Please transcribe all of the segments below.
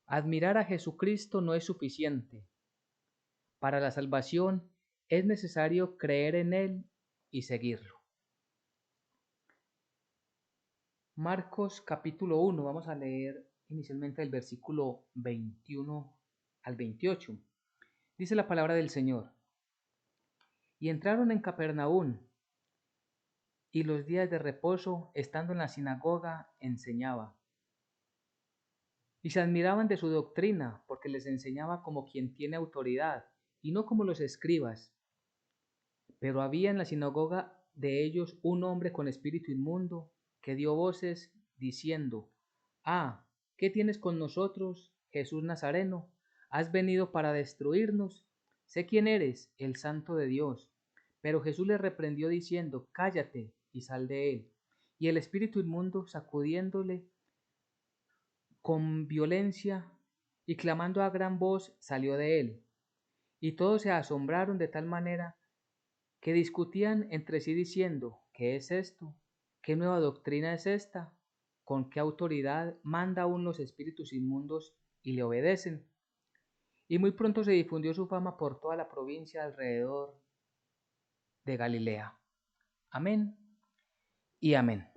Admirar a Jesucristo no es suficiente. Para la salvación es necesario creer en Él y seguirlo. Marcos capítulo 1, vamos a leer inicialmente el versículo 21 al 28. Dice la palabra del Señor. Y entraron en Capernaum, y los días de reposo, estando en la sinagoga, enseñaba. Y se admiraban de su doctrina, porque les enseñaba como quien tiene autoridad, y no como los escribas. Pero había en la sinagoga de ellos un hombre con espíritu inmundo, que dio voces diciendo, Ah, ¿qué tienes con nosotros, Jesús Nazareno? ¿Has venido para destruirnos? Sé quién eres, el Santo de Dios. Pero Jesús le reprendió diciendo, Cállate y sal de él. Y el espíritu inmundo, sacudiéndole con violencia y clamando a gran voz, salió de él. Y todos se asombraron de tal manera que discutían entre sí diciendo, ¿qué es esto? ¿Qué nueva doctrina es esta? ¿Con qué autoridad manda aún los espíritus inmundos y le obedecen? Y muy pronto se difundió su fama por toda la provincia alrededor de Galilea. Amén y amén.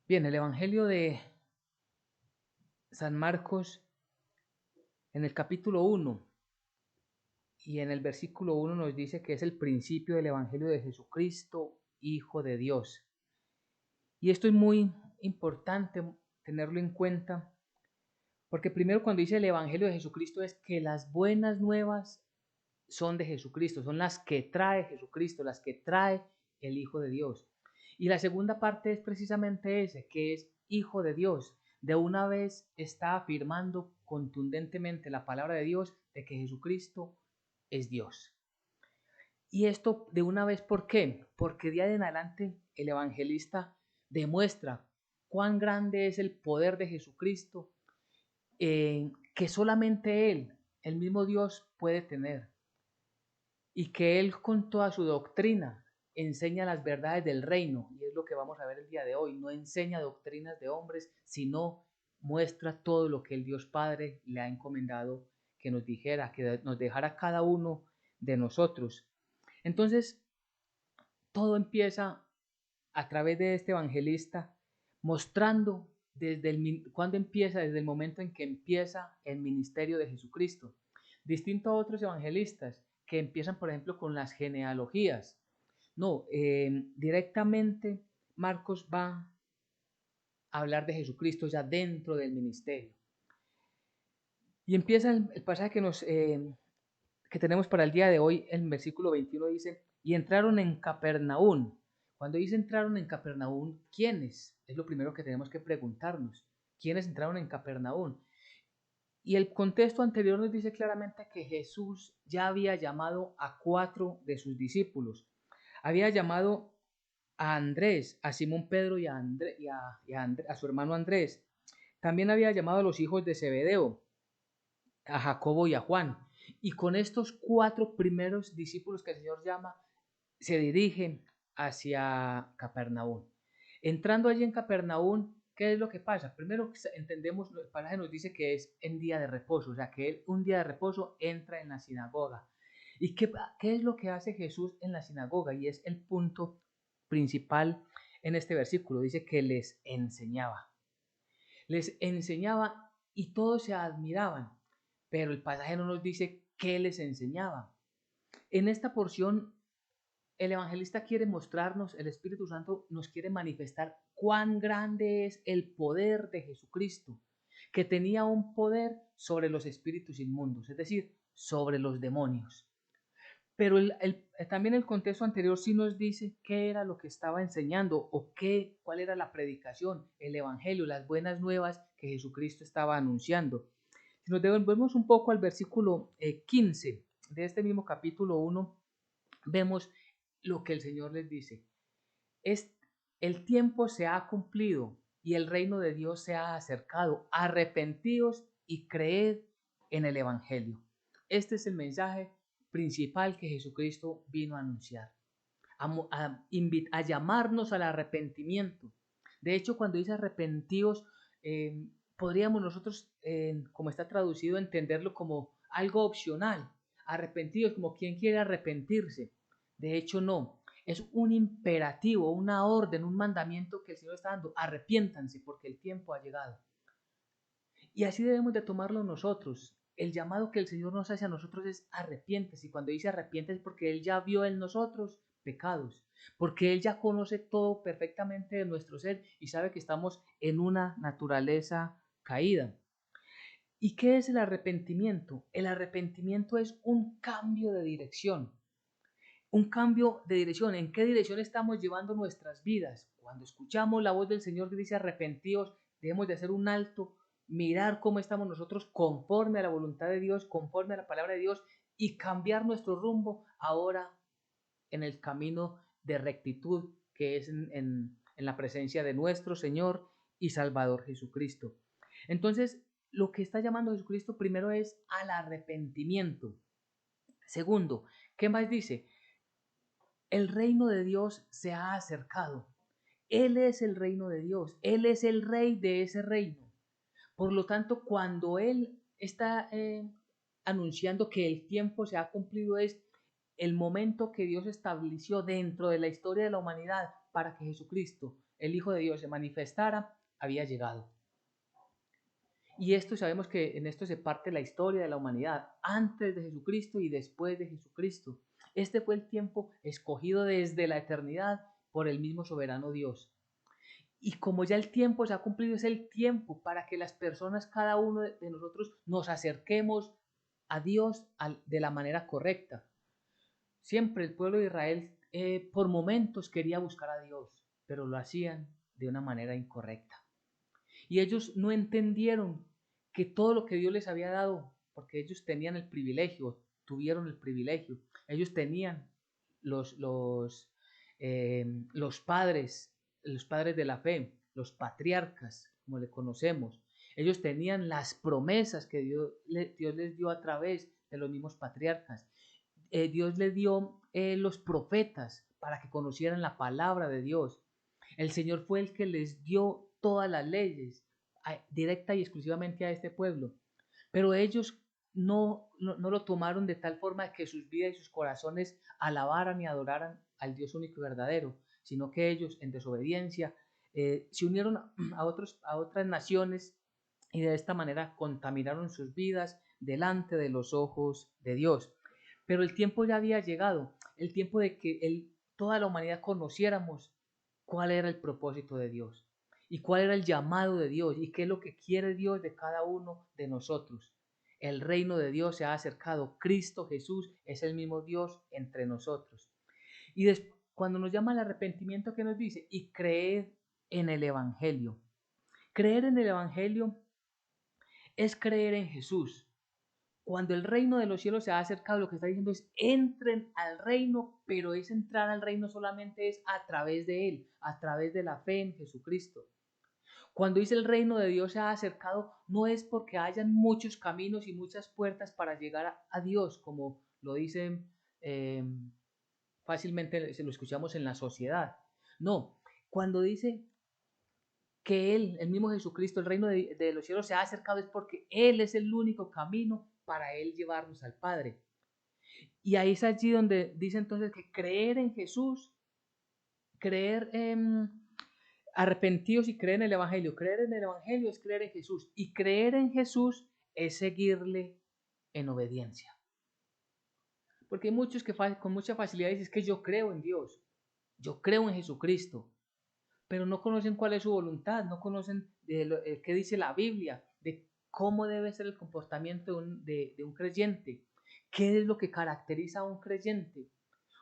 Bien, el Evangelio de San Marcos en el capítulo 1 y en el versículo 1 nos dice que es el principio del Evangelio de Jesucristo, Hijo de Dios. Y esto es muy importante tenerlo en cuenta, porque primero cuando dice el Evangelio de Jesucristo es que las buenas nuevas son de Jesucristo, son las que trae Jesucristo, las que trae el Hijo de Dios. Y la segunda parte es precisamente ese, que es Hijo de Dios. De una vez está afirmando contundentemente la palabra de Dios de que Jesucristo es Dios. Y esto de una vez, ¿por qué? Porque de ahí en adelante el evangelista demuestra cuán grande es el poder de Jesucristo, que solamente Él, el mismo Dios, puede tener. Y que Él con toda su doctrina enseña las verdades del reino. Y es lo que vamos a ver el día de hoy. No enseña doctrinas de hombres, sino muestra todo lo que el Dios Padre le ha encomendado que nos dijera, que nos dejara cada uno de nosotros. Entonces, todo empieza a través de este evangelista mostrando cuando empieza, desde el momento en que empieza el ministerio de Jesucristo. Distinto a otros evangelistas que empiezan, por ejemplo, con las genealogías. No, directamente Marcos va a hablar de Jesucristo ya dentro del ministerio. Y empieza el pasaje que tenemos para el día de hoy, el versículo 21 dice, y entraron en Capernaum. Cuando dice entraron en Capernaum, ¿quiénes? Es lo primero que tenemos que preguntarnos. ¿Quiénes entraron en Capernaum? Y el contexto anterior nos dice claramente que Jesús ya había llamado a 4 de sus discípulos. Había llamado a Andrés, a Simón Pedro a su hermano Andrés. También había llamado a los hijos de Zebedeo, a Jacobo y a Juan. Y con estos 4 primeros discípulos que el Señor llama, se dirigen hacia Capernaum. Entrando allí en Capernaum, ¿qué es lo que pasa? Primero entendemos, el pasaje nos dice que es en día de reposo, o sea, que él un día de reposo entra en la sinagoga. ¿Y qué es lo que hace Jesús en la sinagoga? Y es el punto principal en este versículo. Dice que les enseñaba. Les enseñaba y todos se admiraban, pero el pasaje no nos dice qué les enseñaba. En esta porción el evangelista quiere mostrarnos, el Espíritu Santo nos quiere manifestar cuán grande es el poder de Jesucristo, que tenía un poder sobre los espíritus inmundos, es decir, sobre los demonios. Pero también el contexto anterior sí nos dice qué era lo que estaba enseñando o cuál era la predicación, el evangelio, las buenas nuevas que Jesucristo estaba anunciando. Si nos devolvemos un poco al versículo 15 de este mismo capítulo 1, vemos lo que el Señor les dice. El tiempo se ha cumplido y el reino de Dios se ha acercado. Arrepentíos y creed en el Evangelio. Este es el mensaje principal que Jesucristo vino a anunciar, a llamarnos al arrepentimiento. De hecho, cuando dice arrepentíos, podríamos nosotros, como está traducido, entenderlo como algo opcional. Arrepentidos, como quien quiere arrepentirse. De hecho, no. Es un imperativo, una orden, un mandamiento que el Señor está dando. Arrepiéntanse porque el tiempo ha llegado. Y así debemos de tomarlo nosotros. El llamado que el Señor nos hace a nosotros es arrepiéntese. Y cuando dice arrepiéntese es porque Él ya vio en nosotros pecados. Porque Él ya conoce todo perfectamente de nuestro ser y sabe que estamos en una naturaleza caída. ¿Y qué es el arrepentimiento? El arrepentimiento es un cambio de dirección. Un cambio de dirección. ¿En qué dirección estamos llevando nuestras vidas? Cuando escuchamos la voz del Señor que dice arrepentidos, debemos de hacer un alto, mirar cómo estamos nosotros conforme a la voluntad de Dios, conforme a la palabra de Dios y cambiar nuestro rumbo ahora en el camino de rectitud que es en la presencia de nuestro Señor y Salvador Jesucristo. Entonces, lo que está llamando Jesucristo primero es al arrepentimiento. Segundo, ¿qué más dice? El reino de Dios se ha acercado. Él es el reino de Dios. Él es el rey de ese reino. Por lo tanto, cuando Él está anunciando que el tiempo se ha cumplido, es el momento que Dios estableció dentro de la historia de la humanidad para que Jesucristo, el Hijo de Dios, se manifestara, había llegado. Y esto sabemos que en esto se parte la historia de la humanidad, antes de Jesucristo y después de Jesucristo. Este fue el tiempo escogido desde la eternidad por el mismo soberano Dios. Y como ya el tiempo se ha cumplido, es el tiempo para que las personas, cada uno de nosotros, nos acerquemos a Dios de la manera correcta. Siempre el pueblo de Israel por momentos quería buscar a Dios, pero lo hacían de una manera incorrecta. Y ellos no entendieron que todo lo que Dios les había dado, porque ellos tenían el privilegio, tuvieron el privilegio, ellos tenían los, los, los padres de la fe, los patriarcas, como le conocemos. Ellos tenían las promesas que Dios les dio a través de los mismos patriarcas. Dios les dio los profetas para que conocieran la palabra de Dios. El Señor fue el que les dio todas las leyes, directa y exclusivamente a este pueblo. Pero ellos no lo tomaron de tal forma que sus vidas y sus corazones alabaran y adoraran al Dios único y verdadero, sino que ellos en desobediencia se unieron a otras naciones y de esta manera contaminaron sus vidas delante de los ojos de Dios. Pero el tiempo ya había llegado, el tiempo de que toda la humanidad conociéramos cuál era el propósito de Dios y cuál era el llamado de Dios y qué es lo que quiere Dios de cada uno de nosotros. El reino de Dios se ha acercado. Cristo Jesús es el mismo Dios entre nosotros. Y cuando nos llama al arrepentimiento, ¿qué nos dice? Y creer en el Evangelio. Creer en el Evangelio es creer en Jesús. Cuando el reino de los cielos se ha acercado, lo que está diciendo es entren al reino, pero es entrar al reino solamente es a través de Él, a través de la fe en Jesucristo. Cuando dice el reino de Dios se ha acercado, no es porque hayan muchos caminos y muchas puertas para llegar a Dios, como lo dicen fácilmente, se lo escuchamos en la sociedad. No, cuando dice que Él, el mismo Jesucristo, el reino de los cielos se ha acercado, es porque Él es el único camino para Él llevarnos al Padre. Y ahí es allí donde dice entonces que creer en Jesús, creer en arrepentidos y creer en el Evangelio. Creer en el Evangelio es creer en Jesús. Y creer en Jesús es seguirle en obediencia. Porque hay muchos que con mucha facilidad dicen que yo creo en Dios, yo creo en Jesucristo, pero no conocen cuál es su voluntad, no conocen qué dice la Biblia, de cómo debe ser el comportamiento de un creyente, qué es lo que caracteriza a un creyente,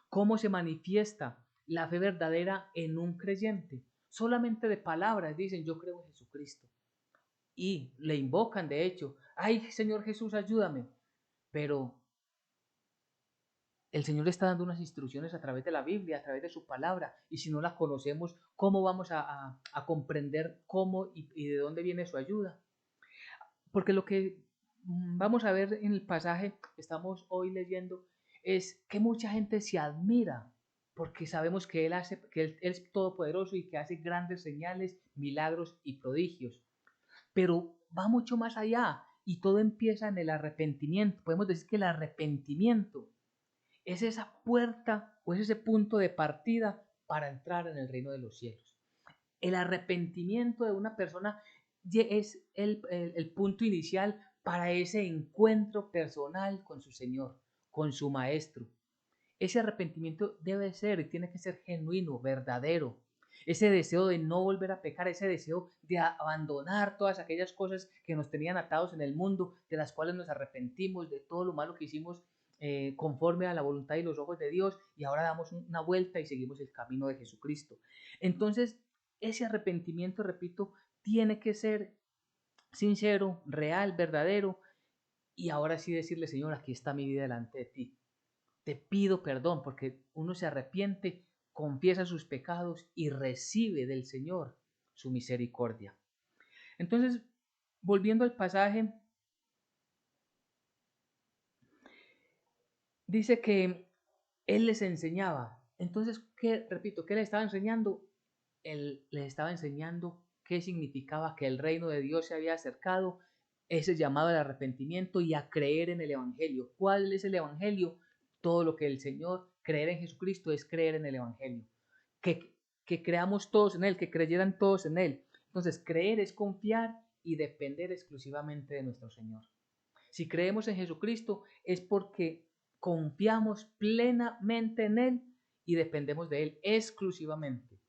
cómo se manifiesta la fe verdadera en un creyente. Solamente de palabras dicen yo creo en Jesucristo y le invocan de hecho, ay Señor Jesús ayúdame, pero el Señor está dando unas instrucciones a través de la Biblia, a través de su palabra, y si no la conocemos, ¿cómo vamos a comprender cómo y de dónde viene su ayuda? Porque lo que vamos a ver en el pasaje que estamos hoy leyendo es que mucha gente se admira porque sabemos que Él es todopoderoso y que hace grandes señales, milagros y prodigios. Pero va mucho más allá y todo empieza en el arrepentimiento. Podemos decir que el arrepentimiento es esa puerta o es ese punto de partida para entrar en el reino de los cielos. El arrepentimiento de una persona es el punto inicial para ese encuentro personal con su Señor, con su Maestro. Ese arrepentimiento debe ser y tiene que ser genuino, verdadero. Ese deseo de no volver a pecar, ese deseo de abandonar todas aquellas cosas que nos tenían atados en el mundo, de las cuales nos arrepentimos, de todo lo malo que hicimos conforme a la voluntad y los ojos de Dios, y ahora damos una vuelta y seguimos el camino de Jesucristo. Entonces, ese arrepentimiento, repito, tiene que ser sincero, real, verdadero, y ahora sí decirle, Señor, aquí está mi vida delante de ti. Te pido perdón, porque uno se arrepiente, confiesa sus pecados y recibe del Señor su misericordia. Entonces, volviendo al pasaje, dice que Él les enseñaba. Entonces, repito, ¿qué le estaba enseñando? Él les estaba enseñando qué significaba que el reino de Dios se había acercado, ese llamado al arrepentimiento y a creer en el Evangelio. ¿Cuál es el Evangelio? Todo lo que el Señor, creer en Jesucristo es creer en el Evangelio. Que creamos todos en Él, que creyeran todos en Él. Entonces, creer es confiar y depender exclusivamente de nuestro Señor. Si creemos en Jesucristo es porque confiamos plenamente en Él y dependemos de Él exclusivamente.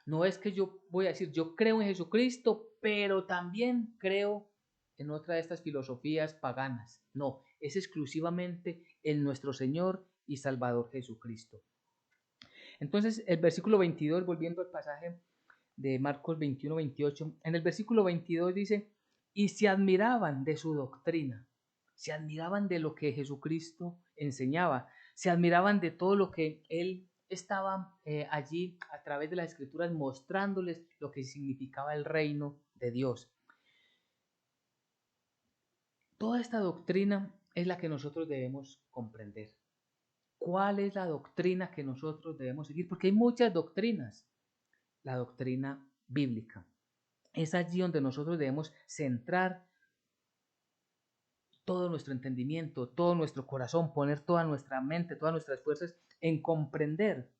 No es que yo voy a decir, yo creo en Jesucristo, pero también creo en otra de estas filosofías paganas. No, es exclusivamente en nuestro Señor y Salvador Jesucristo. Entonces, el versículo 22, volviendo al pasaje de Marcos 21, 28, en el versículo 22 dice, y se admiraban de su doctrina, se admiraban de lo que Jesucristo enseñaba, se admiraban de todo lo que Él estaba allí a través de las Escrituras mostrándoles lo que significaba el reino de Dios. Toda esta doctrina es la que nosotros debemos comprender. ¿Cuál es la doctrina que nosotros debemos seguir? Porque hay muchas doctrinas. La doctrina bíblica. Es allí donde nosotros debemos centrar todo nuestro entendimiento, todo nuestro corazón, poner toda nuestra mente, todas nuestras fuerzas en comprender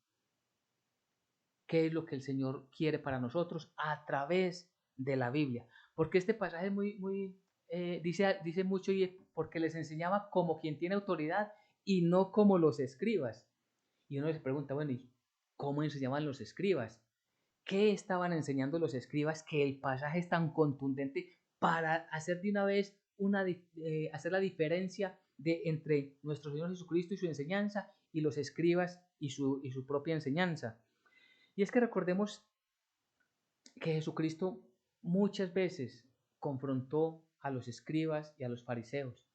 qué es lo que el Señor quiere para nosotros a través de la Biblia. Porque este pasaje es dice mucho y porque les enseñaba como quien tiene autoridad y no como los escribas. Y uno se pregunta, bueno, ¿y cómo enseñaban los escribas? ¿Qué estaban enseñando los escribas que el pasaje es tan contundente para hacer de una vez hacer la diferencia entre nuestro Señor Jesucristo y su enseñanza y los escribas y su propia enseñanza? Y es que recordemos que Jesucristo muchas veces confrontó a los escribas y a los fariseos.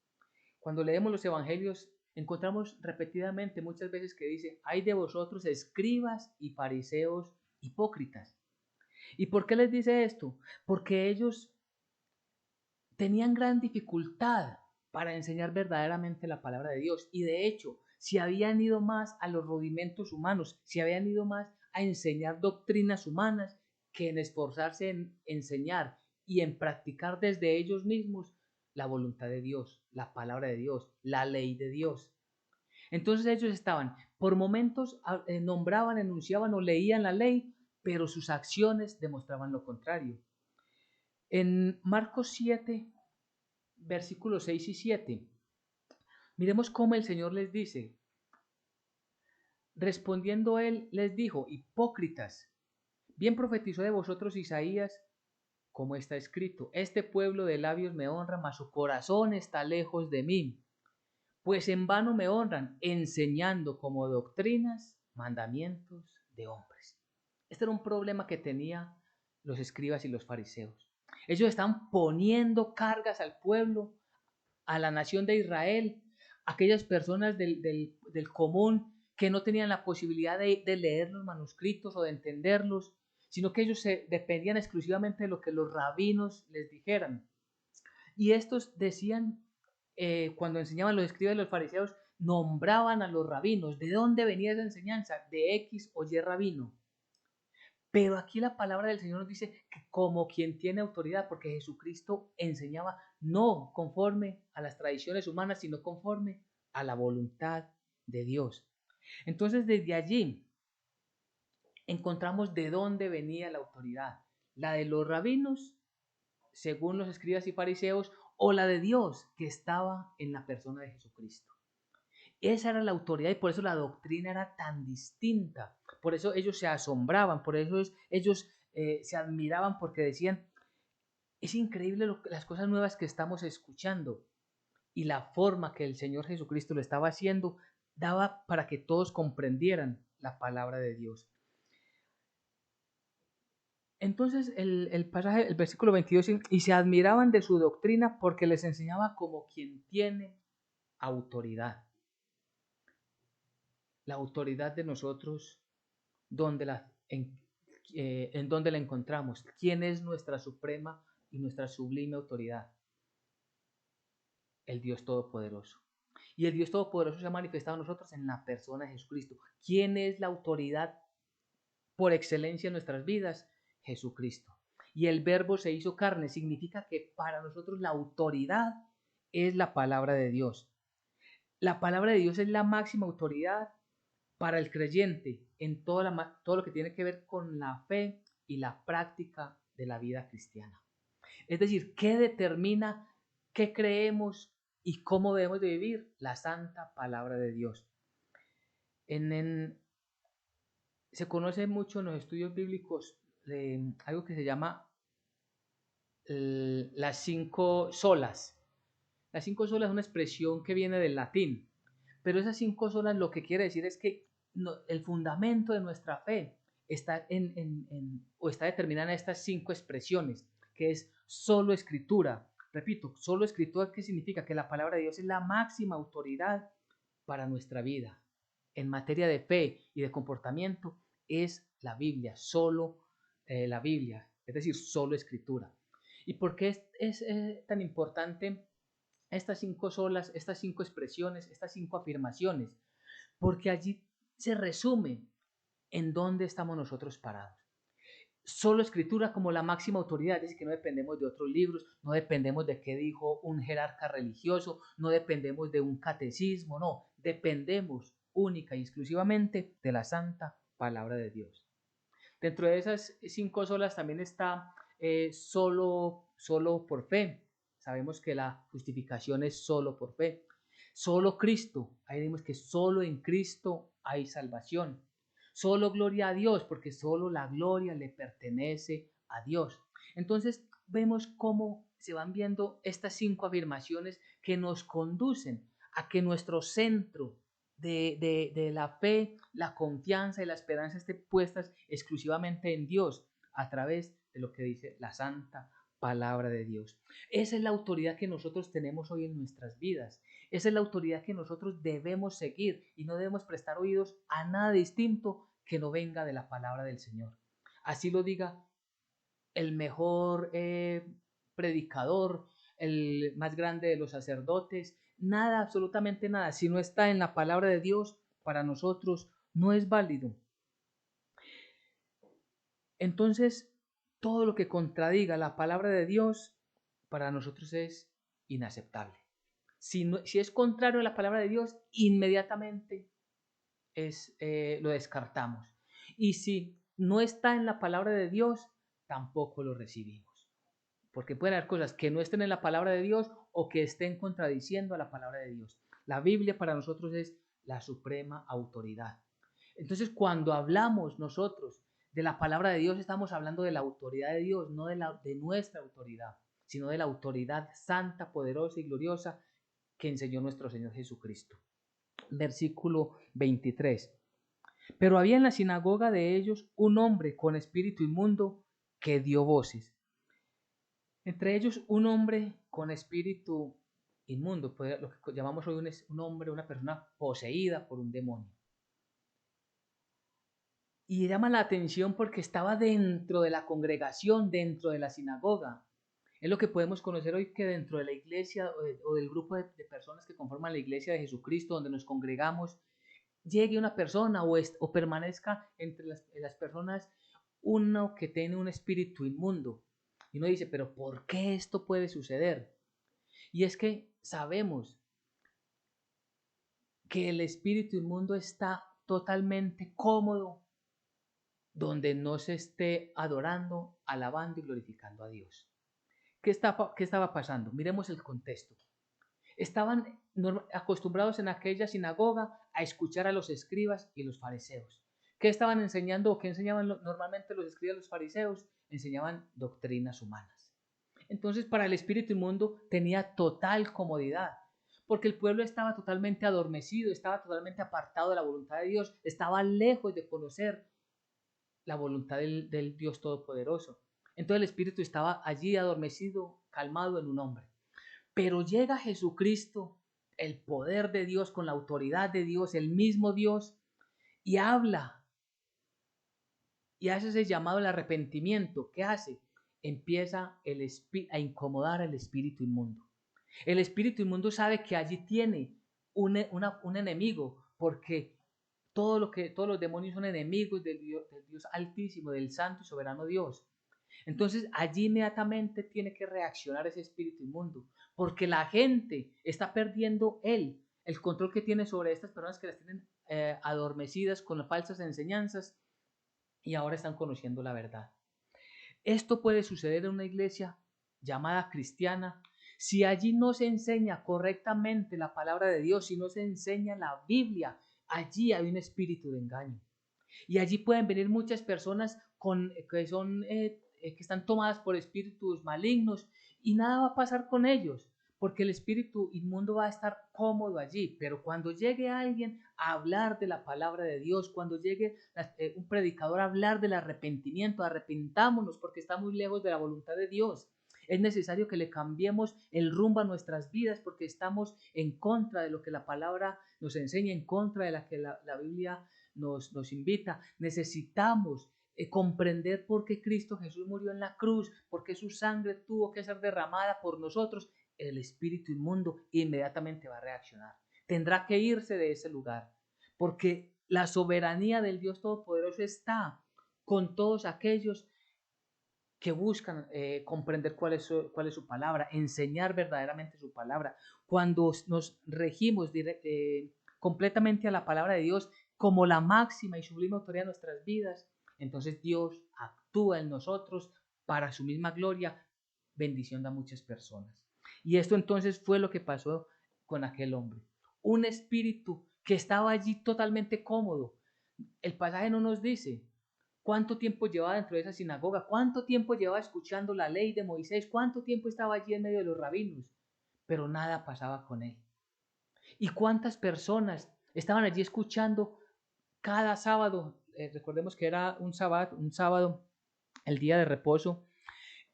Cuando leemos los evangelios encontramos repetidamente muchas veces que dice, hay de vosotros escribas y fariseos hipócritas. ¿Y por qué les dice esto? Porque ellos tenían gran dificultad para enseñar verdaderamente la palabra de Dios. Y de hecho, si habían ido más a los rudimentos humanos, si habían ido más a enseñar doctrinas humanas que en esforzarse en enseñar y en practicar desde ellos mismos la voluntad de Dios, la palabra de Dios, la ley de Dios. Entonces ellos estaban, por momentos nombraban, enunciaban o leían la ley, pero sus acciones demostraban lo contrario. En Marcos 7, versículos 6 y 7, miremos cómo el Señor les dice, respondiendo él, les dijo, hipócritas, bien profetizó de vosotros Isaías, como está escrito, este pueblo de labios me honra, mas su corazón está lejos de mí, pues en vano me honran, enseñando como doctrinas mandamientos de hombres. Este era un problema que tenían los escribas y los fariseos. Ellos están poniendo cargas al pueblo, a la nación de Israel, aquellas personas del común que no tenían la posibilidad de leer los manuscritos o de entenderlos, sino que ellos se dependían exclusivamente de lo que los rabinos les dijeran. Y estos decían, cuando enseñaban los escribas y los fariseos, nombraban a los rabinos. ¿De dónde venía esa enseñanza? De X o Y rabino. Pero aquí la palabra del Señor nos dice que como quien tiene autoridad, porque Jesucristo enseñaba no conforme a las tradiciones humanas, sino conforme a la voluntad de Dios. Entonces, desde allí encontramos de dónde venía la autoridad, la de los rabinos, según los escribas y fariseos, o la de Dios que estaba en la persona de Jesucristo. Esa era la autoridad y por eso la doctrina era tan distinta. Por eso ellos se asombraban, por eso ellos se admiraban porque decían, es increíble las cosas nuevas que estamos escuchando. Y la forma que el Señor Jesucristo lo estaba haciendo daba para que todos comprendieran la palabra de Dios. Entonces el pasaje, el versículo 22, y se admiraban de su doctrina porque les enseñaba como quien tiene autoridad. La autoridad de nosotros, en dónde la encontramos, quién es nuestra suprema y nuestra sublime autoridad. El Dios Todopoderoso. Y el Dios Todopoderoso se ha manifestado a nosotros en la persona de Jesucristo. ¿Quién es la autoridad por excelencia en nuestras vidas? Jesucristo. Y el verbo se hizo carne, significa que para nosotros la autoridad es la palabra de Dios. La palabra de Dios es la máxima autoridad para el creyente en todo lo que tiene que ver con la fe y la práctica de la vida cristiana. Es decir, ¿qué determina qué creemos y cómo debemos de vivir? La santa palabra de Dios. Se conoce mucho en los estudios bíblicos algo que se llama las 5 solas. Las 5 solas es una expresión que viene del latín, pero esas 5 solas lo que quiere decir es que el fundamento de nuestra fe está o está determinada en estas 5 expresiones, que es solo escritura. Repito, solo escritura, ¿qué significa? Que la palabra de Dios es la máxima autoridad para nuestra vida. En materia de fe y de comportamiento es la Biblia, solo la Biblia, es decir, solo escritura. ¿Y por qué es tan importante estas 5 solas, estas 5 expresiones, estas 5 afirmaciones? Porque allí se resume en dónde estamos nosotros parados. Solo escritura como la máxima autoridad, es decir, que no dependemos de otros libros, no dependemos de qué dijo un jerarca religioso, no dependemos de un catecismo, no, dependemos única y exclusivamente de la santa palabra de Dios. Dentro de esas 5 solas también está solo por fe. Sabemos que la justificación es solo por fe. Solo Cristo, ahí vemos que solo en Cristo hay salvación. Solo gloria a Dios, porque solo la gloria le pertenece a Dios. Entonces vemos cómo se van viendo estas 5 afirmaciones que nos conducen a que nuestro centro de la fe, la confianza y la esperanza estén puestas exclusivamente en Dios a través de lo que dice la santa palabra de Dios. Esa es la autoridad que nosotros tenemos hoy en nuestras vidas. Esa es la autoridad que nosotros debemos seguir y no debemos prestar oídos a nada distinto que no venga de la palabra del Señor. Así lo diga el mejor predicador, el más grande de los sacerdotes, nada, absolutamente nada. Si no está en la palabra de Dios, para nosotros no es válido. Entonces, todo lo que contradiga la palabra de Dios, para nosotros es inaceptable. Si es contrario a la palabra de Dios, inmediatamente lo descartamos. Y si no está en la palabra de Dios, tampoco lo recibimos. Porque pueden haber cosas que no estén en la palabra de Dios o que estén contradiciendo a la palabra de Dios. La Biblia para nosotros es la suprema autoridad. Entonces, cuando hablamos nosotros de la palabra de Dios, estamos hablando de la autoridad de Dios, no de nuestra autoridad, sino de la autoridad santa, poderosa y gloriosa que enseñó nuestro Señor Jesucristo. Versículo 23. Pero había en la sinagoga de ellos un hombre con espíritu inmundo que dio voces. Entre ellos un hombre con espíritu inmundo, lo que llamamos hoy un hombre, una persona poseída por un demonio. Y llama la atención porque estaba dentro de la congregación, dentro de la sinagoga. Es lo que podemos conocer hoy, que dentro de la iglesia o del grupo de personas que conforman la iglesia de Jesucristo, donde nos congregamos, llegue una persona o permanezca entre las personas uno que tiene un espíritu inmundo. Y uno dice, pero ¿por qué esto puede suceder? Y es que sabemos que el espíritu inmundo está totalmente cómodo donde no se esté adorando, alabando y glorificando a Dios. ¿Qué estaba pasando? Miremos el contexto. Estaban acostumbrados en aquella sinagoga a escuchar a los escribas y los fariseos. ¿Qué estaban enseñando o qué enseñaban normalmente los escribas y los fariseos? Enseñaban doctrinas humanas. Entonces, para el espíritu inmundo tenía total comodidad, porque el pueblo estaba totalmente adormecido, estaba totalmente apartado de la voluntad de Dios, estaba lejos de conocer la voluntad del Dios Todopoderoso. Entonces el espíritu estaba allí adormecido, calmado en un hombre. Pero llega Jesucristo, el poder de Dios, con la autoridad de Dios, el mismo Dios, y habla y hace ese llamado al arrepentimiento. ¿Qué hace? Empieza a incomodar al espíritu inmundo. El espíritu inmundo sabe que allí tiene un enemigo, porque todos los demonios son enemigos del Dios Altísimo, del Santo y Soberano Dios. Entonces allí inmediatamente tiene que reaccionar ese espíritu inmundo, porque la gente está perdiendo el control que tiene sobre estas personas que las tienen adormecidas con las falsas enseñanzas y ahora están conociendo la verdad. Esto puede suceder en una iglesia llamada cristiana si allí no se enseña correctamente la palabra de Dios, si no se enseña la Biblia. Allí hay un espíritu de engaño. Y allí pueden venir muchas personas que están tomadas por espíritus malignos y nada va a pasar con ellos, porque el espíritu inmundo va a estar cómodo allí. Pero cuando llegue alguien a hablar de la palabra de Dios, cuando llegue un predicador a hablar del arrepentimiento, arrepentámonos porque estamos lejos de la voluntad de Dios. Es necesario que le cambiemos el rumbo a nuestras vidas porque estamos en contra de lo que la palabra nos enseña, en contra de la que la Biblia nos invita. Necesitamos comprender por qué Cristo Jesús murió en la cruz, por qué su sangre tuvo que ser derramada por nosotros. El espíritu inmundo inmediatamente va a reaccionar. Tendrá que irse de ese lugar, porque la soberanía del Dios Todopoderoso está con todos aquellos que buscan comprender cuál es su palabra, enseñar verdaderamente su palabra. Cuando nos regimos completamente a la palabra de Dios como la máxima y sublime autoridad de nuestras vidas, entonces Dios actúa en nosotros para su misma gloria, bendición a muchas personas. Y esto entonces fue lo que pasó con aquel hombre. Un espíritu que estaba allí totalmente cómodo. El pasaje no nos dice cuánto tiempo llevaba dentro de esa sinagoga, cuánto tiempo llevaba escuchando la ley de Moisés, cuánto tiempo estaba allí en medio de los rabinos, pero nada pasaba con él. Y cuántas personas estaban allí escuchando cada sábado. Recordemos que era un sábado, el día de reposo.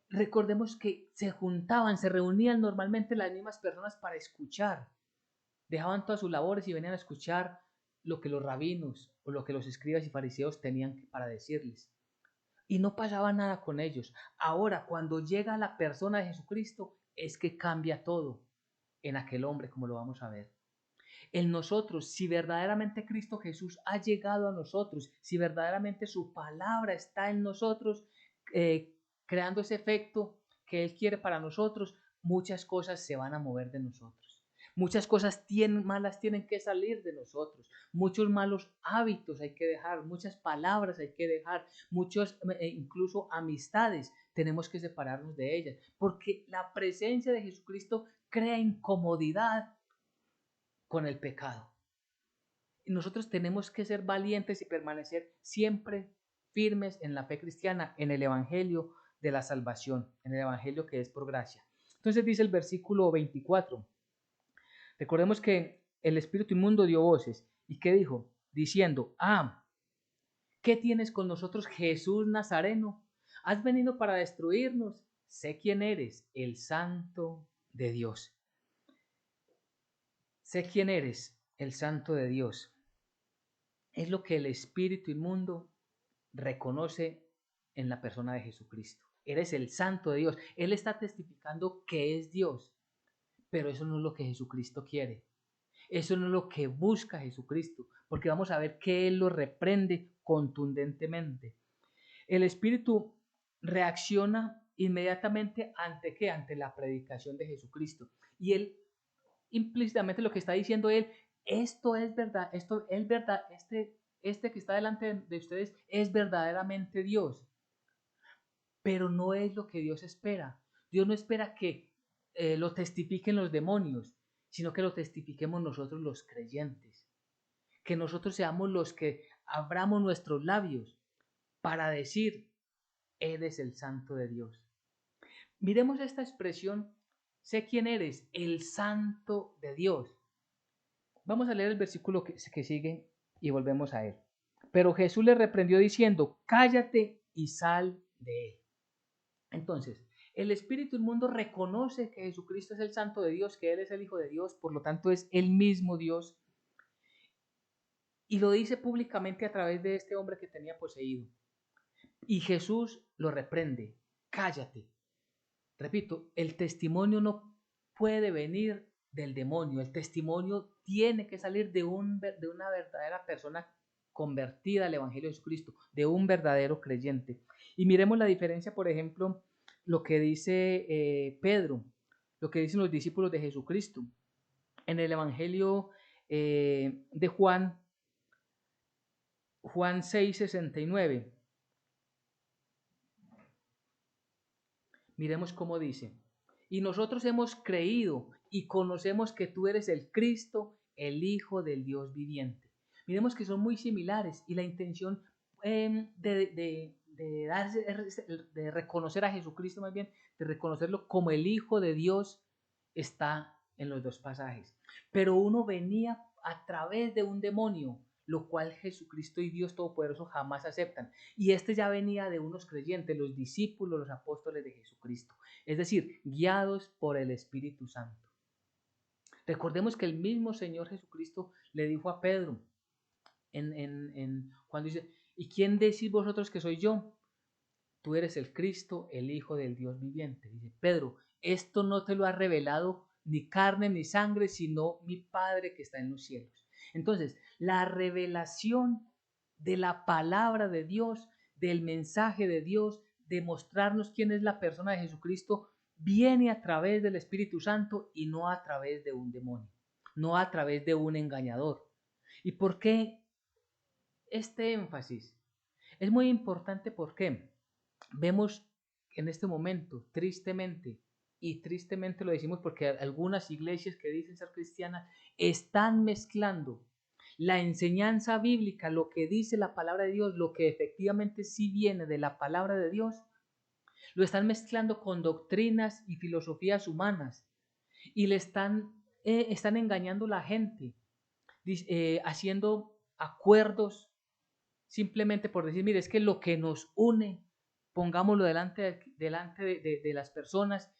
Recordemos que se juntaban, se reunían normalmente las mismas personas para escuchar. Dejaban todas sus labores y venían a escuchar lo que los rabinos o lo que los escribas y fariseos tenían para decirles. Y no pasaba nada con ellos. Ahora, cuando llega la persona de Jesucristo, es que cambia todo en aquel hombre, como lo vamos a ver. En nosotros, si verdaderamente Cristo Jesús ha llegado a nosotros, si verdaderamente su palabra está en nosotros, creando ese efecto que Él quiere para nosotros, muchas cosas se van a mover de nosotros. Muchas cosas malas tienen que salir de nosotros. Muchos malos hábitos hay que dejar, muchas palabras hay que dejar, muchos incluso amistades tenemos que separarnos de ellas, porque la presencia de Jesucristo crea incomodidad con el pecado. Y nosotros tenemos que ser valientes y permanecer siempre firmes en la fe cristiana, en el evangelio de la salvación, en el evangelio que es por gracia. Entonces dice el versículo 24. Recordemos que el espíritu inmundo dio voces. ¿Y qué dijo? Diciendo, ¿qué tienes con nosotros, Jesús Nazareno? ¿Has venido para destruirnos? Sé quién eres, el Santo de Dios. Sé quién eres, el Santo de Dios. Es lo que el espíritu inmundo reconoce en la persona de Jesucristo. Eres el Santo de Dios. Él está testificando que es Dios, pero eso no es lo que Jesucristo quiere. Eso no es lo que busca Jesucristo, porque vamos a ver que Él lo reprende contundentemente. El Espíritu reacciona inmediatamente ante ¿qué? Ante la predicación de Jesucristo. Y él implícitamente lo que está diciendo él, esto es verdad, esto es verdad, este que está delante de ustedes es verdaderamente Dios, pero no es lo que Dios espera. Dios no espera que lo testifiquen los demonios, sino que lo testifiquemos nosotros los creyentes, que nosotros seamos los que abramos nuestros labios para decir, Él es el Santo de Dios. Miremos esta expresión, sé quién eres, el Santo de Dios. Vamos a leer el versículo que sigue y volvemos a él. Pero Jesús le reprendió diciendo, cállate y sal de él. Entonces, el espíritu inmundo reconoce que Jesucristo es el Santo de Dios, que Él es el Hijo de Dios, por lo tanto es el mismo Dios, y lo dice públicamente a través de este hombre que tenía poseído. Y Jesús lo reprende, cállate. Repito, el testimonio no puede venir del demonio, el testimonio tiene que salir de una verdadera persona convertida al Evangelio de Jesucristo, de un verdadero creyente. Y miremos la diferencia, por ejemplo, lo que dice Pedro, lo que dicen los discípulos de Jesucristo. En el Evangelio de Juan, Juan 6:69, miremos cómo dice. Y nosotros hemos creído y conocemos que tú eres el Cristo, el Hijo del Dios viviente. Miremos que son muy similares y la intención de reconocer a Jesucristo, más bien, de reconocerlo como el Hijo de Dios, está en los dos pasajes. Pero uno venía a través de un demonio, lo cual Jesucristo y Dios Todopoderoso jamás aceptan. Y este ya venía de unos creyentes, los discípulos, los apóstoles de Jesucristo, es decir, guiados por el Espíritu Santo. Recordemos que el mismo Señor Jesucristo le dijo a Pedro, cuando dice, ¿y quién decís vosotros que soy yo? Tú eres el Cristo, el Hijo del Dios viviente. Dice, Pedro, esto no te lo ha revelado ni carne ni sangre, sino mi Padre que está en los cielos. Entonces, la revelación de la palabra de Dios, del mensaje de Dios, de mostrarnos quién es la persona de Jesucristo, viene a través del Espíritu Santo y no a través de un demonio, no a través de un engañador. ¿Y por qué este énfasis? Es muy importante porque vemos en este momento, tristemente, y tristemente lo decimos porque algunas iglesias que dicen ser cristianas están mezclando la enseñanza bíblica, lo que dice la palabra de Dios, lo que efectivamente sí viene de la palabra de Dios, lo están mezclando con doctrinas y filosofías humanas y están engañando a la gente, haciendo acuerdos simplemente por decir, mire, es que lo que nos une, pongámoslo delante de las personas,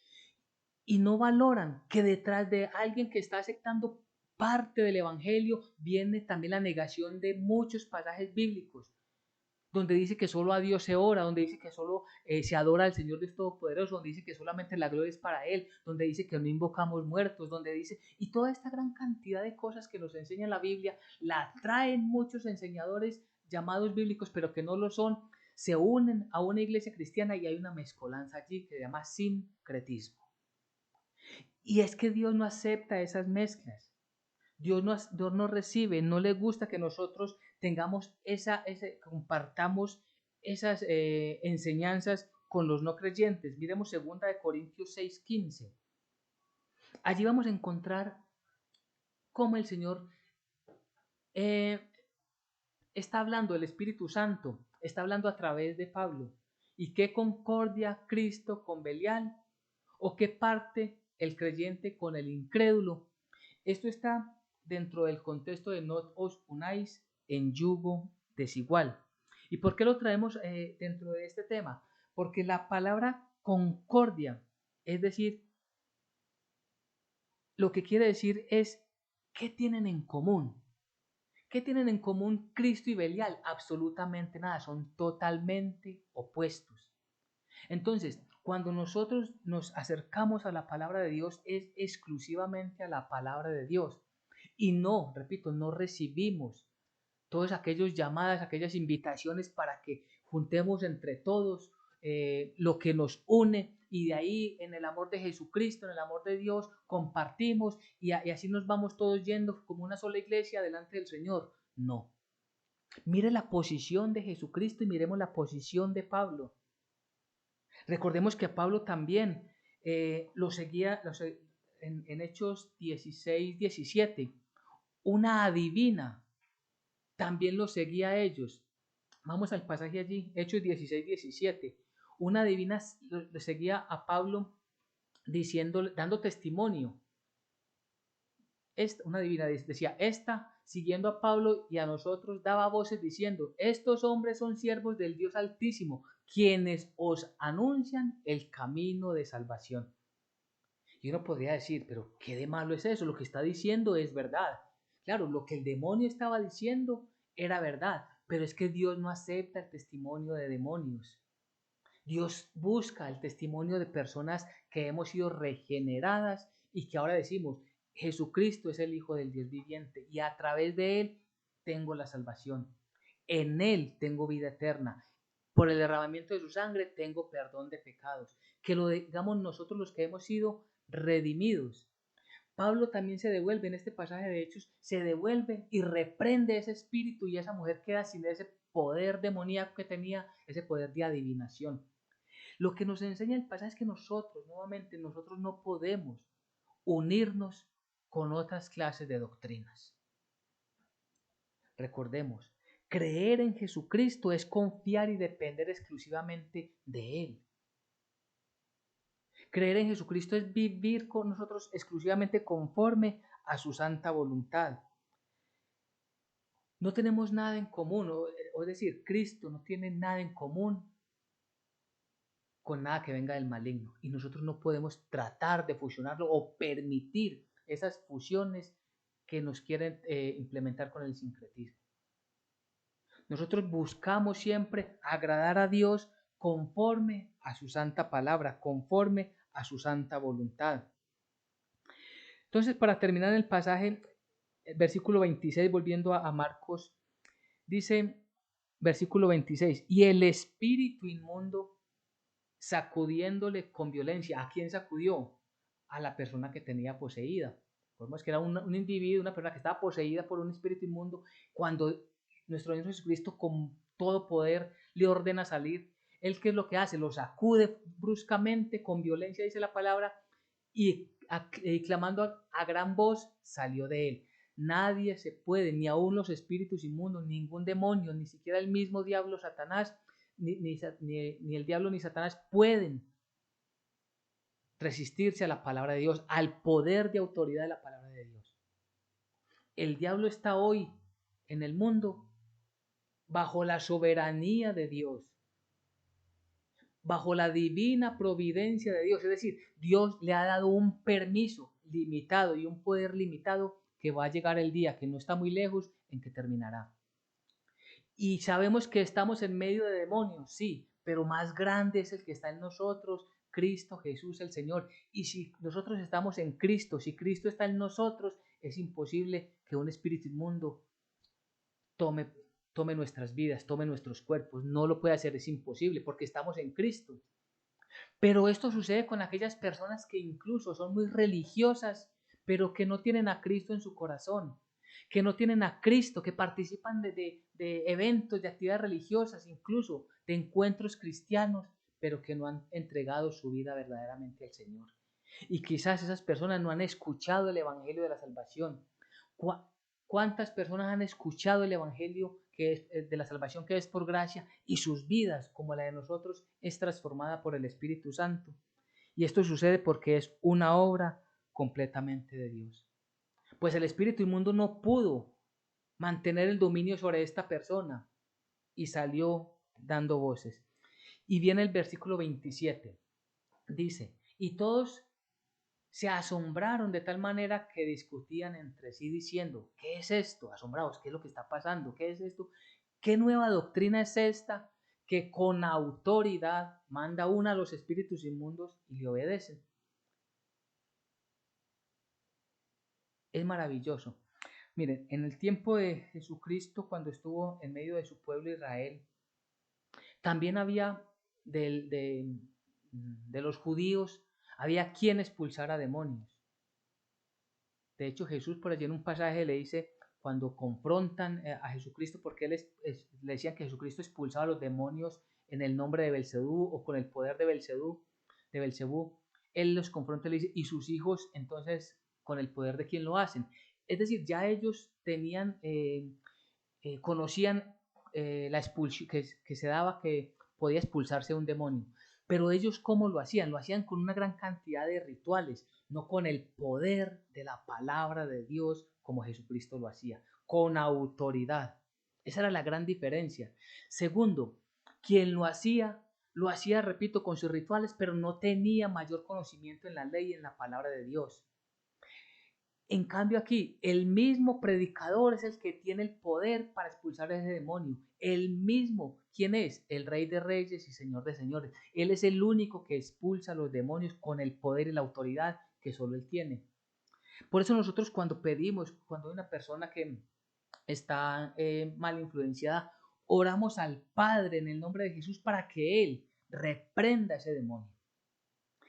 y no valoran que detrás de alguien que está aceptando parte del Evangelio viene también la negación de muchos pasajes bíblicos, donde dice que solo a Dios se ora, donde dice que solo se adora al Señor Dios Todopoderoso, donde dice que solamente la gloria es para Él, donde dice que no invocamos muertos, donde dice, y toda esta gran cantidad de cosas que nos enseña la Biblia, la traen muchos enseñadores llamados bíblicos, pero que no lo son, se unen a una iglesia cristiana y hay una mezcolanza allí que se llama sincretismo. Y es que Dios no acepta esas mezclas. Dios no recibe, no le gusta que nosotros tengamos compartamos esas enseñanzas con los no creyentes. Miremos 2 Corintios 6:15. Allí vamos a encontrar cómo el Señor eh, está hablando, el Espíritu Santo está hablando a través de Pablo. ¿Y qué concordia Cristo con Belial? ¿O qué parte el creyente con el incrédulo? Esto está dentro del contexto de no os unáis en yugo desigual. ¿Y por qué lo traemos dentro de este tema? Porque la palabra concordia, es decir, lo que quiere decir es, ¿qué tienen en común? ¿Qué tienen en común Cristo y Belial? Absolutamente nada, son totalmente opuestos. Entonces, cuando nosotros nos acercamos a la palabra de Dios, es exclusivamente a la palabra de Dios. Y no, repito, no recibimos todas aquellas llamadas, aquellas invitaciones para que juntemos entre todos lo que nos une y de ahí en el amor de Jesucristo, en el amor de Dios, compartimos y así nos vamos todos yendo como una sola iglesia delante del Señor. No. Mire la posición de Jesucristo y miremos la posición de Pablo. Recordemos que Pablo también lo seguía en Hechos 16, 17. Una adivina también lo seguía a ellos. Vamos al pasaje allí, Hechos 16, 17. Una adivina le seguía a Pablo dando testimonio. Una adivina decía, esta, siguiendo a Pablo y a nosotros, daba voces diciendo, estos hombres son siervos del Dios Altísimo, quienes os anuncian el camino de salvación. Y uno podría decir, pero ¿qué de malo es eso? Lo que está diciendo es verdad. Claro, lo que el demonio estaba diciendo era verdad, pero es que Dios no acepta el testimonio de demonios. Dios busca el testimonio de personas que hemos sido regeneradas y que ahora decimos, Jesucristo es el Hijo del Dios viviente y a través de Él tengo la salvación. En Él tengo vida eterna. Por el derramamiento de su sangre tengo perdón de pecados. Que lo digamos nosotros los que hemos sido redimidos. Pablo también se devuelve en este pasaje de Hechos, se devuelve y reprende ese espíritu y esa mujer queda sin ese poder demoníaco que tenía, ese poder de adivinación. Lo que nos enseña el pasaje es que nosotros no podemos unirnos con otras clases de doctrinas. Recordemos, creer en Jesucristo es confiar y depender exclusivamente de Él. Creer en Jesucristo es vivir con nosotros exclusivamente conforme a su santa voluntad. No tenemos nada en común, es decir, Cristo no tiene nada en común con nada que venga del maligno. Y nosotros no podemos tratar de fusionarlo o permitir esas fusiones que nos quieren implementar con el sincretismo. Nosotros buscamos siempre agradar a Dios conforme a su santa palabra, conforme a su santa voluntad. Entonces, para terminar el pasaje, el versículo 26, volviendo a Marcos, dice, versículo 26, y el espíritu inmundo sacudiéndole con violencia. ¿A quién sacudió? A la persona que tenía poseída. Vemos que era un individuo, una persona que estaba poseída por un espíritu inmundo. Cuando nuestro Señor Jesucristo con todo poder le ordena salir, ¿Él qué es lo que hace? Lo sacude bruscamente, con violencia, dice la palabra, y clamando a gran voz, salió de él. Nadie se puede, ni aun los espíritus inmundos, ningún demonio, ni siquiera el mismo diablo Satanás, ni el diablo ni Satanás pueden resistirse a la palabra de Dios, al poder de autoridad de la palabra de Dios. El diablo está hoy en el mundo bajo la soberanía de Dios, bajo la divina providencia de Dios. Es decir, Dios le ha dado un permiso limitado y un poder limitado que va a llegar el día, que no está muy lejos, en que terminará. Y sabemos que estamos en medio de demonios, sí, pero más grande es el que está en nosotros, Cristo Jesús el Señor. Y si nosotros estamos en Cristo, si Cristo está en nosotros, es imposible que un espíritu inmundo tome nuestras vidas, tome nuestros cuerpos. No lo puede hacer, es imposible, porque estamos en Cristo. Pero esto sucede con aquellas personas que incluso son muy religiosas, pero que no tienen a Cristo en su corazón, que no tienen a Cristo, que participan de eventos, de actividades religiosas, incluso de encuentros cristianos, pero que no han entregado su vida verdaderamente al Señor. Y quizás esas personas no han escuchado el Evangelio de la salvación. ¿Cuántas personas han escuchado el Evangelio que es de la salvación que es por gracia y sus vidas, como la de nosotros, es transformada por el Espíritu Santo? Y esto sucede porque es una obra completamente de Dios. Pues el espíritu inmundo no pudo mantener el dominio sobre esta persona y salió dando voces. Y viene el versículo 27. Dice, y todos se asombraron de tal manera que discutían entre sí diciendo, ¿qué es esto? Asombrados, ¿qué es lo que está pasando? ¿Qué es esto? ¿Qué nueva doctrina es esta que con autoridad manda una a los espíritus inmundos y le obedecen? Es maravilloso. Miren, en el tiempo de Jesucristo, cuando estuvo en medio de su pueblo Israel, También había de los judíos, había quien expulsara demonios. De hecho, Jesús por allí en un pasaje le dice, cuando confrontan a Jesucristo, porque le decían que Jesucristo expulsaba a los demonios en el nombre de Belcebú o con el poder de Belcebú, él los confronta y le dice, ¿y sus hijos entonces con el poder de quién lo hacen? Es decir, ya ellos tenían, conocían la expulsión que se daba, que podía expulsarse un demonio. Pero ellos, ¿cómo lo hacían? Lo hacían con una gran cantidad de rituales, no con el poder de la palabra de Dios como Jesucristo lo hacía, con autoridad. Esa era la gran diferencia. Segundo, quien lo hacía, repito, con sus rituales, pero no tenía mayor conocimiento en la ley y en la palabra de Dios. En cambio aquí, el mismo predicador es el que tiene el poder para expulsar a ese demonio. El mismo, ¿quién es? El Rey de Reyes y Señor de Señores. Él es el único que expulsa a los demonios con el poder y la autoridad que solo Él tiene. Por eso nosotros cuando pedimos, cuando hay una persona que está mal influenciada, oramos al Padre en el nombre de Jesús para que Él reprenda a ese demonio.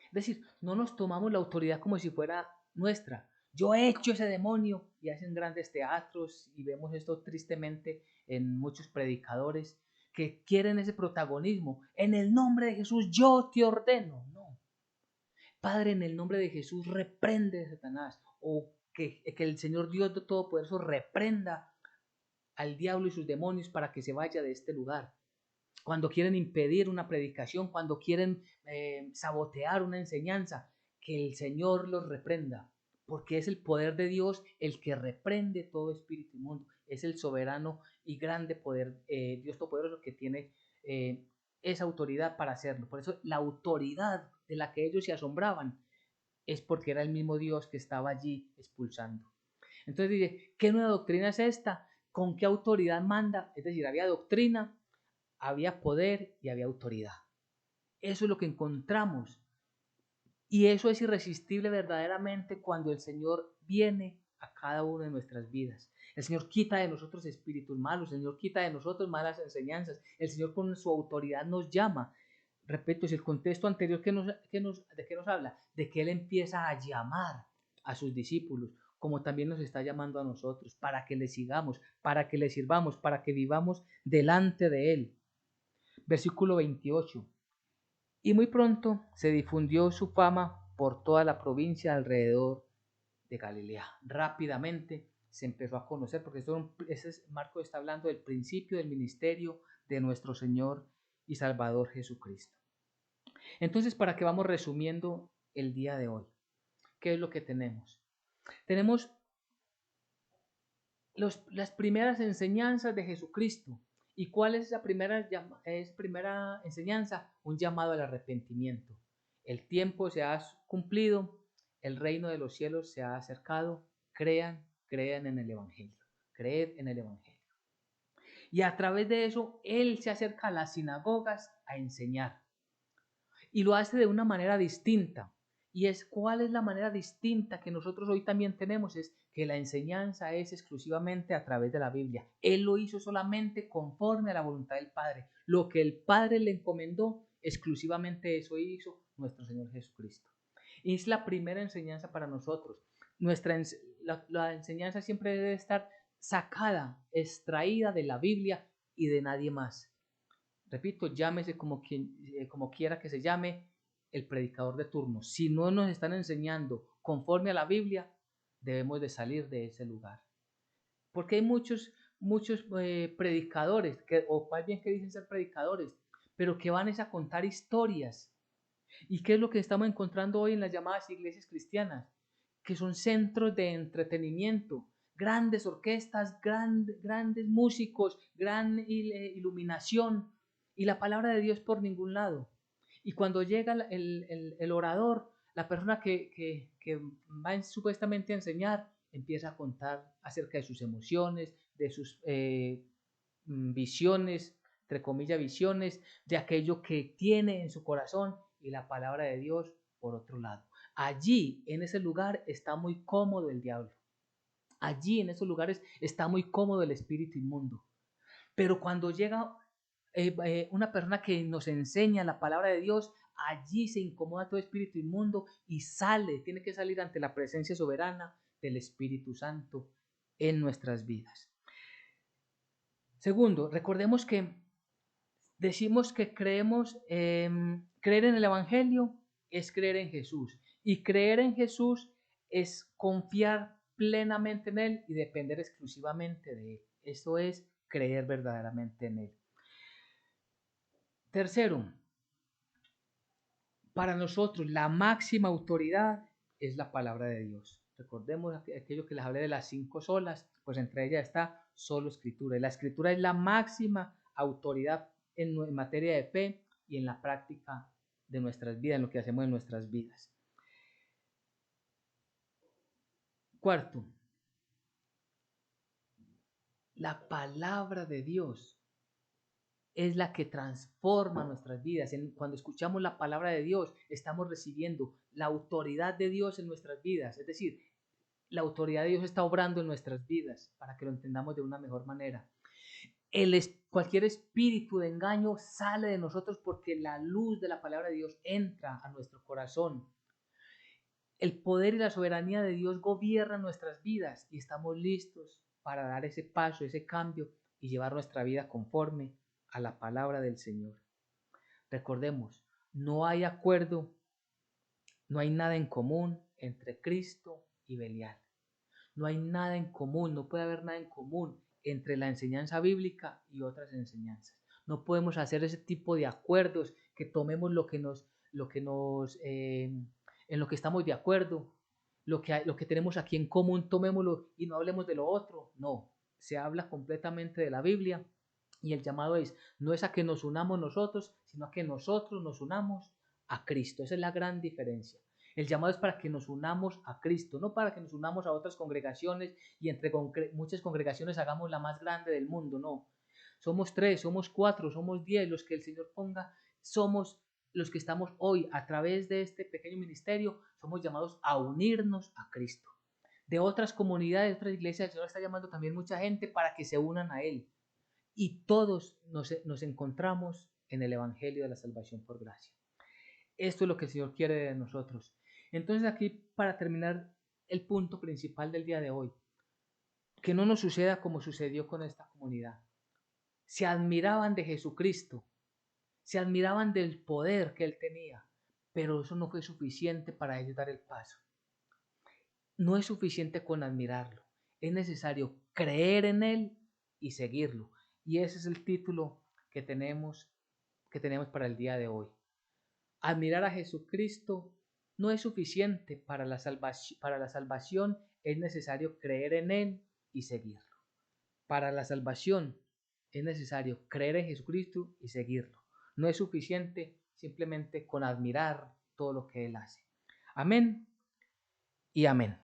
Es decir, no nos tomamos la autoridad como si fuera nuestra. Yo he hecho ese demonio, y hacen grandes teatros y vemos esto tristemente en muchos predicadores que quieren ese protagonismo. En el nombre de Jesús yo te ordeno. No. Padre, en el nombre de Jesús reprende a Satanás, o que el Señor Dios de Todopoderoso reprenda al diablo y sus demonios para que se vaya de este lugar. Cuando quieren impedir una predicación, cuando quieren sabotear una enseñanza, que el Señor los reprenda, porque es el poder de Dios el que reprende todo espíritu inmundo. Es el soberano y grande poder, Dios Todopoderoso, que tiene esa autoridad para hacerlo. Por eso la autoridad de la que ellos se asombraban es porque era el mismo Dios que estaba allí expulsando. Entonces dice, ¿qué nueva doctrina es esta? ¿Con qué autoridad manda? Es decir, había doctrina, había poder y había autoridad. Eso es lo que encontramos. Y eso es irresistible verdaderamente cuando el Señor viene a cada una de nuestras vidas. El Señor quita de nosotros espíritus malos, el Señor quita de nosotros malas enseñanzas, el Señor con su autoridad nos llama. Repito, es el contexto anterior ¿de qué nos habla? De que Él empieza a llamar a sus discípulos, como también nos está llamando a nosotros, para que le sigamos, para que le sirvamos, para que vivamos delante de Él. Versículo 28. Y muy pronto se difundió su fama por toda la provincia alrededor de Galilea. Rápidamente se empezó a conocer, porque Marco está hablando del principio del ministerio de nuestro Señor y Salvador Jesucristo. Entonces, ¿para qué vamos resumiendo el día de hoy? ¿Qué es lo que tenemos? Tenemos las primeras enseñanzas de Jesucristo. ¿Y cuál es la primera enseñanza? Un llamado al arrepentimiento. El tiempo se ha cumplido, el reino de los cielos se ha acercado, crean en el Evangelio, creed en el Evangelio. Y a través de eso, Él se acerca a las sinagogas a enseñar. Y lo hace de una manera distinta. ¿Cuál es la manera distinta que nosotros hoy también tenemos? Es que la enseñanza es exclusivamente a través de la Biblia. Él lo hizo solamente conforme a la voluntad del Padre. Lo que el Padre le encomendó, exclusivamente eso hizo nuestro Señor Jesucristo. Y es la primera enseñanza para nosotros. La enseñanza siempre debe estar sacada, extraída de la Biblia y de nadie más. Repito, llámese como quiera que se llame el predicador de turno. Si no nos están enseñando conforme a la Biblia, debemos de salir de ese lugar. Porque hay muchos predicadores, o más bien que dicen ser predicadores, pero que van a contar historias. ¿Y qué es lo que estamos encontrando hoy en las llamadas iglesias cristianas? Que son centros de entretenimiento, grandes orquestas, grandes músicos, gran iluminación, y la palabra de Dios por ningún lado. Y cuando llega el orador, la persona que va supuestamente a enseñar, empieza a contar acerca de sus emociones, de sus visiones, entre comillas, visiones, de aquello que tiene en su corazón, y la palabra de Dios por otro lado. Allí, en ese lugar, está muy cómodo el diablo. Allí, en esos lugares, está muy cómodo el espíritu inmundo. Pero cuando llega una persona que nos enseña la palabra de Dios, allí se incomoda todo espíritu inmundo y sale, tiene que salir ante la presencia soberana del Espíritu Santo en nuestras vidas. Segundo, recordemos que decimos que creemos, creer en el Evangelio es creer en Jesús, y creer en Jesús es confiar plenamente en Él y depender exclusivamente de Él. Eso es creer verdaderamente en Él. Tercero, para nosotros la máxima autoridad es la palabra de Dios. Recordemos aquello que les hablé de las 5 solas, pues entre ellas está solo escritura. Y la escritura es la máxima autoridad en materia de fe y en la práctica de nuestras vidas, en lo que hacemos en nuestras vidas. Cuarto, la palabra de Dios es la que transforma nuestras vidas. Cuando escuchamos la palabra de Dios, estamos recibiendo la autoridad de Dios en nuestras vidas. Es decir, la autoridad de Dios está obrando en nuestras vidas para que lo entendamos de una mejor manera. Cualquier espíritu de engaño sale de nosotros porque la luz de la palabra de Dios entra a nuestro corazón. El poder y la soberanía de Dios gobiernan nuestras vidas y estamos listos para dar ese paso, ese cambio y llevar nuestra vida conforme a la palabra del Señor. Recordemos, no hay acuerdo, no hay nada en común entre Cristo y Belial. No hay nada en común, no puede haber nada en común entre la enseñanza bíblica y otras enseñanzas. No podemos hacer ese tipo de acuerdos que tomemos en lo que estamos de acuerdo, lo que tenemos aquí en común, tomémoslo y no hablemos de lo otro. No, se habla completamente de la Biblia y el llamado no es a que nos unamos nosotros, sino a que nosotros nos unamos a Cristo. Esa es la gran diferencia. El llamado es para que nos unamos a Cristo, no para que nos unamos a otras congregaciones y entre muchas congregaciones hagamos la más grande del mundo, no. Somos 3, somos 4, somos 10 los que el Señor ponga, somos los que estamos hoy a través de este pequeño ministerio, somos llamados a unirnos a Cristo. De otras comunidades, de otras iglesias, el Señor está llamando también mucha gente para que se unan a Él. Y todos nos encontramos en el Evangelio de la salvación por gracia. Esto es lo que el Señor quiere de nosotros. Entonces aquí, para terminar el punto principal del día de hoy, que no nos suceda como sucedió con esta comunidad. Se admiraban de Jesucristo, se admiraban del poder que Él tenía, pero eso no fue suficiente para ellos dar el paso. No es suficiente con admirarlo, es necesario creer en Él y seguirlo. Y ese es el título que tenemos para el día de hoy. Admirar a Jesucristo no es suficiente para la salvación, es necesario creer en Él y seguirlo. Para la salvación es necesario creer en Jesucristo y seguirlo. No es suficiente simplemente con admirar todo lo que Él hace. Amén y amén.